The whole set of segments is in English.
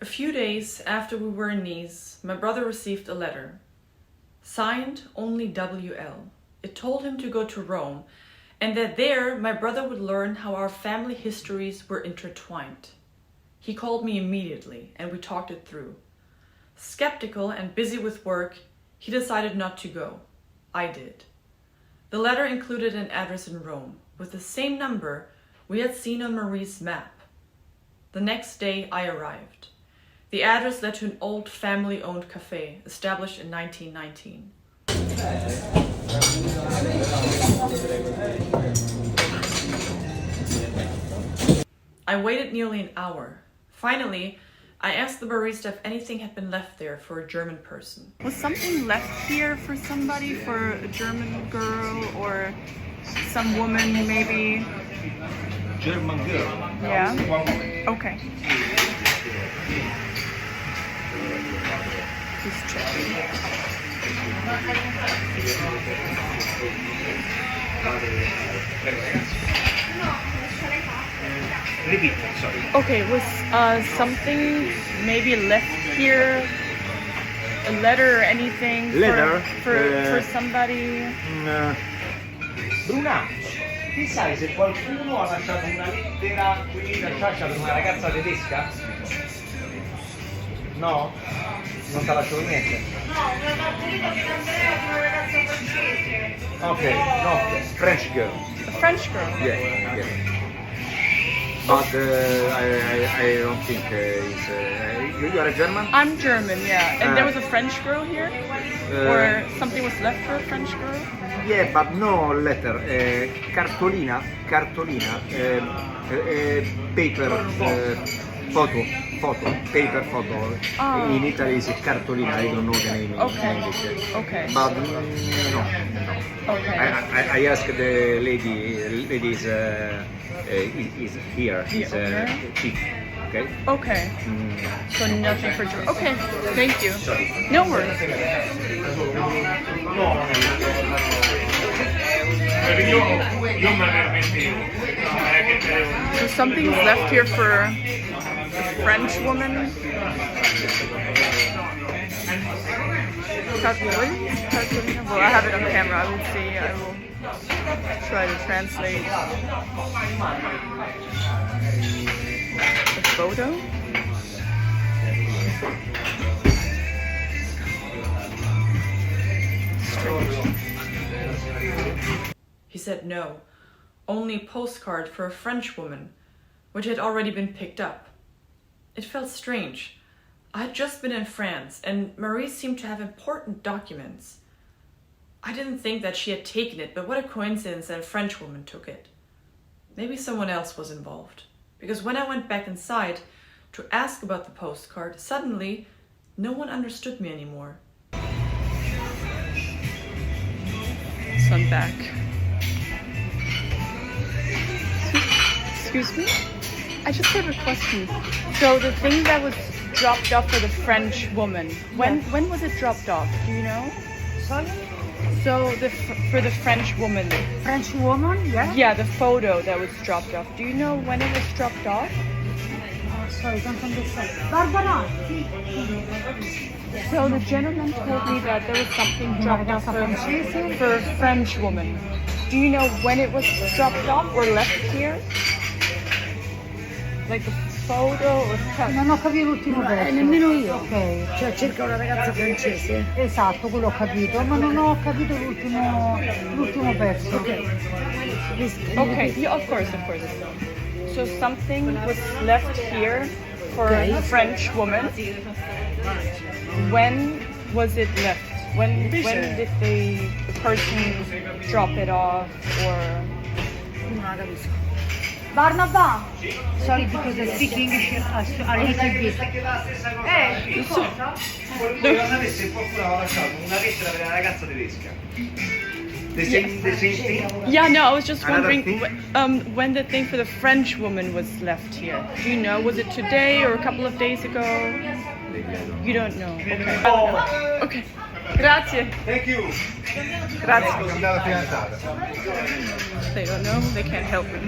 A few days after we were in Nice, my brother received a letter. Signed only WL. It told him to go to Rome, and that there my brother would learn how our family histories were intertwined. He called me immediately, and we talked it through. Skeptical and busy with work, he decided not to go. I did. The letter included an address in Rome, with the same number we had seen on Marie's map. The next day I arrived. The address led to an old family-owned café, established in 1919. I waited nearly an hour. Finally, I asked the barista if anything had been left there for a German person. Was something left here for somebody, for a German girl or some woman maybe? German girl? Yeah? One moment. Okay. Just checking. Repeat, sorry. Okay, was something maybe left here? A letter or anything? Letter? For somebody? Bruna, ti sai se qualcuno ha lasciato una lettera qui lasciata per una ragazza tedesca? No? Non ti ha lasciato niente? No, una cartolina di Andrea per una ragazza francese. Ok, no, French girl. A French girl? Yeah, yeah. But I don't think you are a German? I'm German, yeah. And there was a French girl here? Or something was left for a French girl? Yeah, but no letter. Cartolina, paper, photo, paper photo. Oh. In Italy it's cartolina, I don't know the name in English. Okay. But no. Okay. I asked the lady is here, is cheap, okay? Okay. So nothing for German. Okay, thank you. Sorry. No worries. So something's left here for a French woman. Cartolina? Well, I have it on camera. I will see. I will try to translate the photo. Strange. He said no. Only a postcard for a French woman, which had already been picked up. It felt strange. I had just been in France, and Marie seemed to have important documents. I didn't think that she had taken it, but what a coincidence that a French woman took it. Maybe someone else was involved, because when I went back inside to ask about the postcard, suddenly no one understood me anymore. So I'm back. Excuse me? I just have a question. So the thing that was dropped off for the French woman, when was it dropped off? Do you know? Sorry? So for the French woman. French woman, yeah? Yeah, the photo that was dropped off. Do you know when it was dropped off? Sorry, don't understand. Barbara! So the gentleman told me that there was something dropped off for a French woman. Do you know when it was dropped off or left here? Like the photo or Non ho capito l'ultimo pezzo. Nemmeno io. Ok. Cioè cerca una ragazza francese. Esatto, quello ho capito, ma non ho capito l'ultimo pezzo. Okay, yeah, of course. So something was left here for a French woman. When was it left? When did the person drop it off or? Non la capisco. Barnaba! Sorry, because I speak English a little bit. Volevo sapere se qualcuno aveva lasciato una lettera per una ragazza tedesca. The same thing? Yeah, no, I was just Another wondering when the thing for the French woman was left here. Do you know? Was it today or a couple of days ago? You don't know. Okay. Okay. Grazie. Thank you. Grazie. Andata fidanzata. They don't know. They can't help me.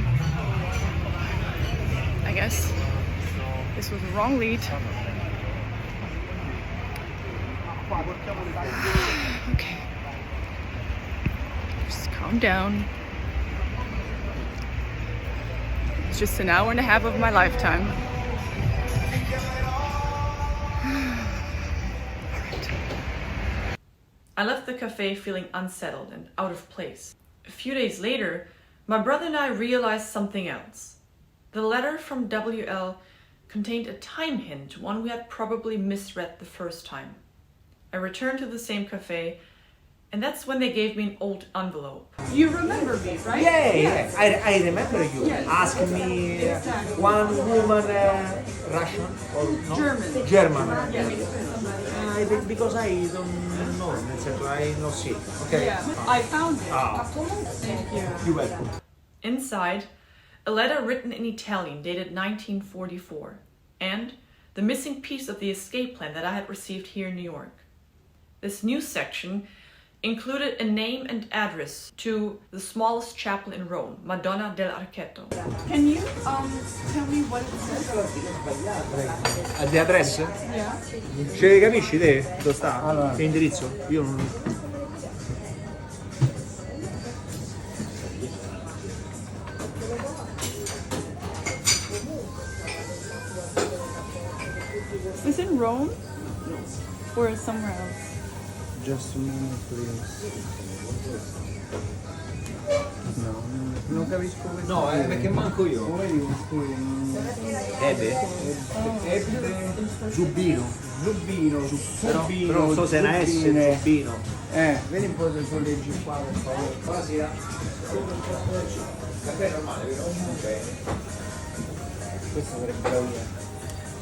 I guess this was the wrong lead. Okay. Just calm down. It's just an hour and a half of my lifetime. I left the cafe feeling unsettled and out of place. A few days later, my brother and I realized something else. The letter from WL contained a time hint, one we had probably misread the first time. I returned to the same cafe, and that's when they gave me an old envelope. You remember me, right? Yeah. I remember you. Yes. Ask me Exactly. one woman Russian or no? German. German. Yes. Because I don't know, nel senso I non see. Okay. Yeah, I found it. Ah. Thank you. You're welcome. Inside, a letter written in Italian dated 1944, and the missing piece of the escape plan that I had received here in New York. This new section included a name and address to the smallest chapel in Rome, Madonna dell'Archetto. Can you tell me what it says? The address? Yeah. Ce capisci te? Dove sta? Allora. Che indirizzo? Io non... Is it Rome? Or somewhere else? Just a moment, please. No, non capisco questo. No, perché manco io. Come vedi questo? Ebe? Giubbino. Zubbino, Zubbino, Però non so se è una S, Zubbine. Giubbino. Vedi un po' se tu leggi qua, per favore. Buonasera. Caffè normale, vero? Ok. Questo sarebbe la via.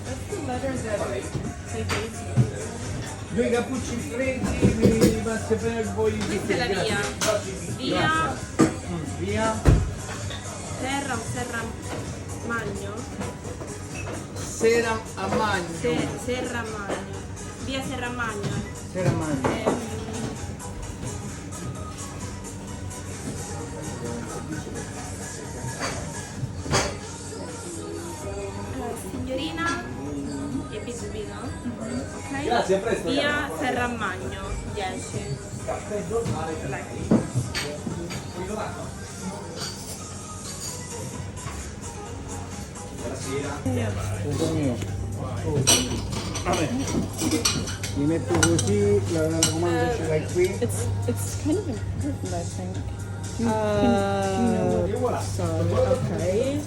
That's the letter that they gave me. Due cappucci freddi, mi basta per voi. Questa è la via. Via Via. Serra o Serra Magno? Sera a Magno. Serra Magno. Via Serra Magno. Sera a Magno. Signorina e Pizubino. Ok? Grazie, a presto. Via Serra Magno 10. Tutto mio. Vabbè. Mi metto così, la comando ce l'hai qui. It's kind of important, I think. Do you know what? Okay.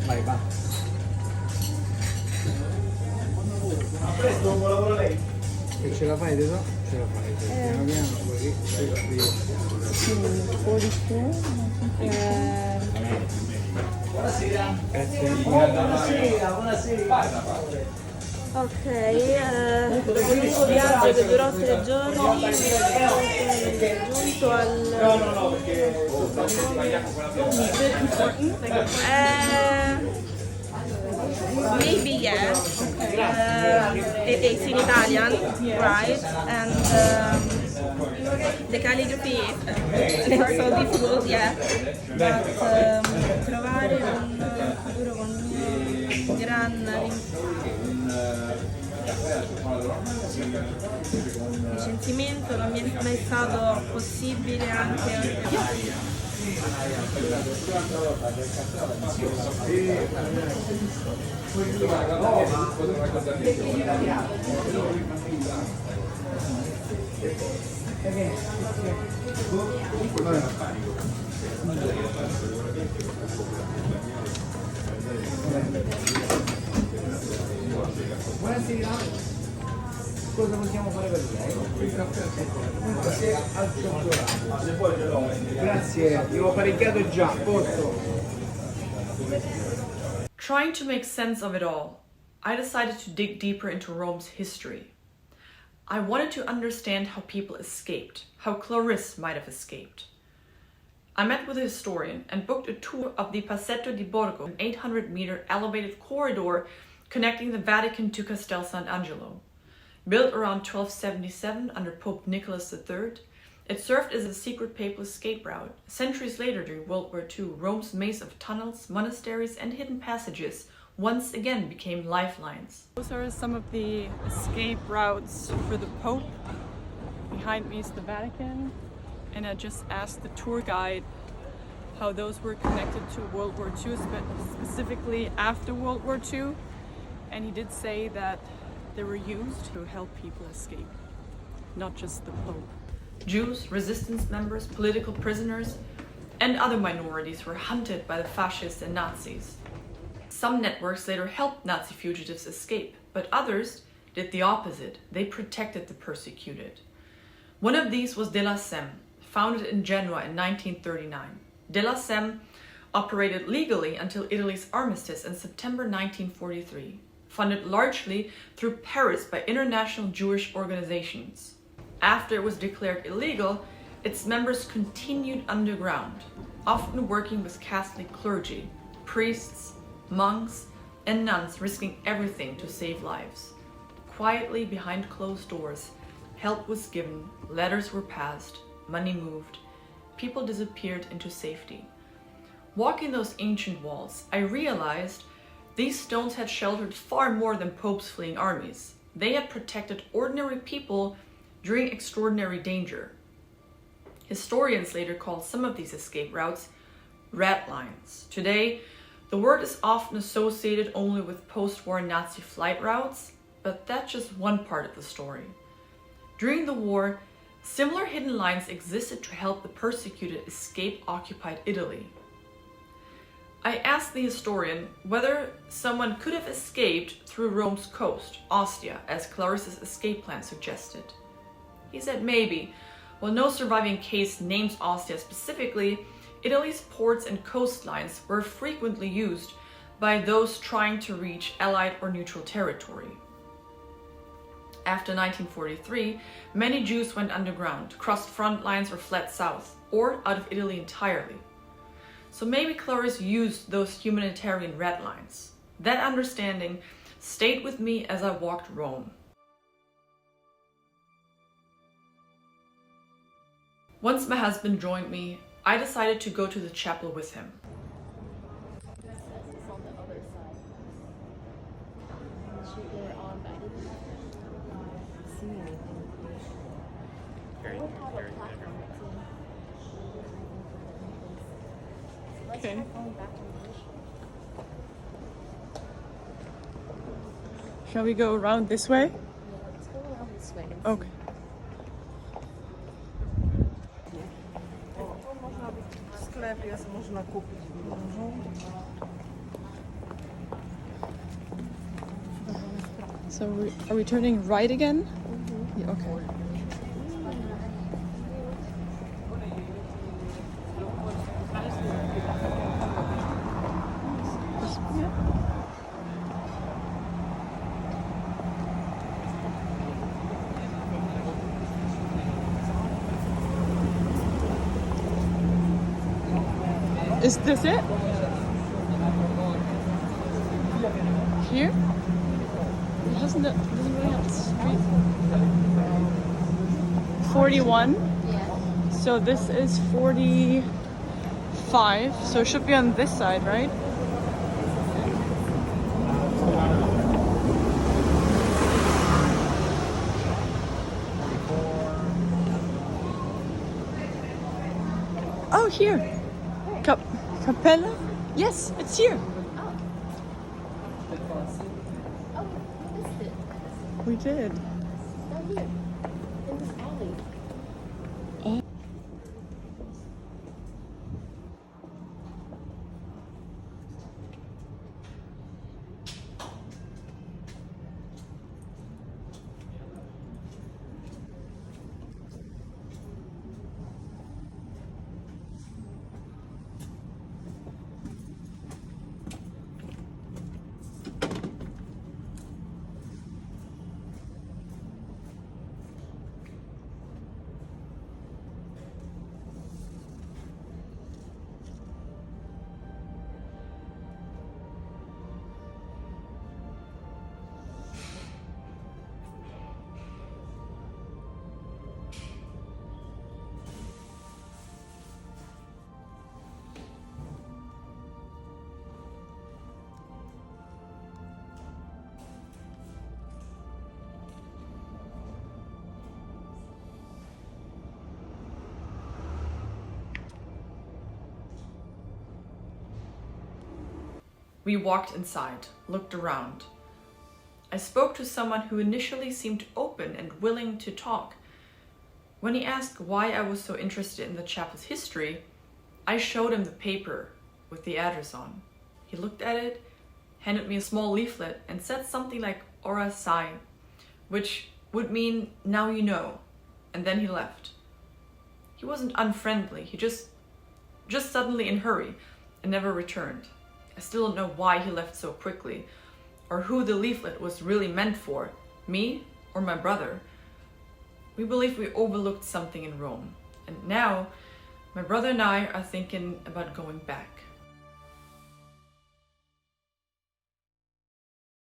Vai, va. Presto, buon lavoro lei. E ce la fai, tesoro? Ce la fai, piano piano, così. 44. Buonasera. Grazie. Buonasera. Ok, un lungo viaggio che durò 3 giorni, giunto al... No, perché... maybe yes, it's in Italian, right? And the calligraphy is so difficult, yeah. But trovare un futuro con un gran licenziamento non mi è mai stato possibile anche oggi. Buonasera. Cosa possiamo fare per lei? Un caffè al cioccolato. Grazie, avevo parecchiato già, posto. Trying to make sense of it all, I decided to dig deeper into Rome's history. I wanted to understand how people escaped, how Clarisse might have escaped. I met with a historian and booked a tour of the Passetto di Borgo, an 800-meter elevated corridor connecting the Vatican to Castel Sant'Angelo. Built around 1277 under Pope Nicholas III, it served as a secret papal escape route. Centuries later, during World War II, Rome's maze of tunnels, monasteries, and hidden passages once again became lifelines. Those are some of the escape routes for the Pope. Behind me is the Vatican, and I just asked the tour guide how those were connected to World War II, specifically after World War II, and he did say that they were used to help people escape, not just the Pope. Jews, resistance members, political prisoners, and other minorities were hunted by the fascists and Nazis. Some networks later helped Nazi fugitives escape, but others did the opposite. They protected the persecuted. One of these was dell'Archetto, founded in Genoa in 1939. dell'Archetto operated legally until Italy's armistice in September 1943, funded largely through Paris by international Jewish organizations. After it was declared illegal, its members continued underground, often working with Catholic clergy, priests, monks, and nuns, risking everything to save lives. Quietly behind closed doors, help was given, letters were passed, money moved, people disappeared into safety. Walking those ancient walls, I realized these stones had sheltered far more than popes fleeing armies. They had protected ordinary people during extraordinary danger. Historians later called some of these escape routes red lines. Today, the word is often associated only with post-war Nazi flight routes, but that's just one part of the story. During the war, similar hidden lines existed to help the persecuted escape occupied Italy. I asked the historian whether someone could have escaped through Rome's coast, Ostia, as Clarissa's escape plan suggested. He said maybe. While no surviving case names Ostia specifically, Italy's ports and coastlines were frequently used by those trying to reach Allied or neutral territory. After 1943, many Jews went underground, crossed front lines or fled south, or out of Italy entirely. So maybe Clarissa used those humanitarian red lines. That understanding stayed with me as I walked Rome. Once my husband joined me, I decided to go to the chapel with him. Okay. Shall we go around this way? Yeah, let's go around this way. Okay. Można kupić dużą. So are we turning right again? Yeah, okay. Is this it? Here? It doesn't really have the street. 41. Yeah. So this is 45. So it should be on this side, right? Oh, here. Capella? Yes, it's here. Oh, we missed it. We did. Down here. In this alley. We walked inside, looked around. I spoke to someone who initially seemed open and willing to talk. When he asked why I was so interested in the chapel's history, I showed him the paper with the address on. He looked at it, handed me a small leaflet, and said something like Ora Sai, which would mean now you know, and then he left. He wasn't unfriendly, he just suddenly in hurry and never returned. I still don't know why he left so quickly, or who the leaflet was really meant for, me or my brother. We believe we overlooked something in Rome, and now my brother and I are thinking about going back.